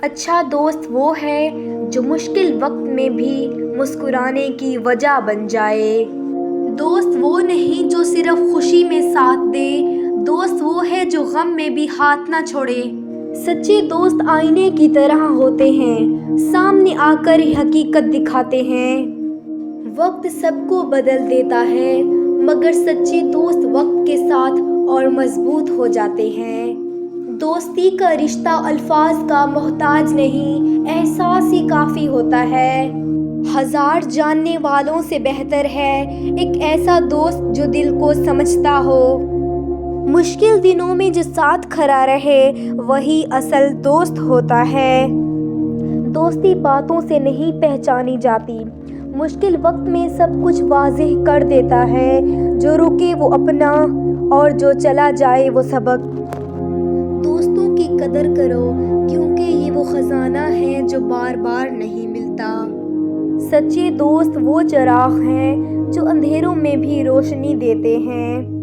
اچھا دوست وہ ہے جو مشکل وقت میں بھی مسکرانے کی وجہ بن جائے۔ دوست وہ نہیں جو صرف خوشی میں ساتھ دے، دوست وہ ہے جو غم میں بھی ہاتھ نہ چھوڑے۔ سچے دوست آئینے کی طرح ہوتے ہیں، سامنے آ کر حقیقت دکھاتے ہیں۔ وقت سب کو بدل دیتا ہے، مگر سچے دوست وقت کے ساتھ اور مضبوط ہو جاتے ہیں۔ دوستی کا رشتہ الفاظ کا محتاج نہیں، احساس ہی کافی ہوتا ہے۔ ہزار جاننے والوں سے بہتر ہے ایک ایسا دوست جو دل کو سمجھتا ہو۔ مشکل دنوں میں جو ساتھ کھڑا رہے وہی اصل دوست ہوتا ہے۔ دوستی باتوں سے نہیں پہچانی جاتی، مشکل وقت میں سب کچھ واضح کر دیتا ہے۔ جو رکے وہ اپنا اور جو چلا جائے وہ سبق۔ دوستوں کی قدر کرو کیونکہ یہ وہ خزانہ ہے جو بار بار نہیں ملتا۔ سچے دوست وہ چراغ ہیں جو اندھیروں میں بھی روشنی دیتے ہیں۔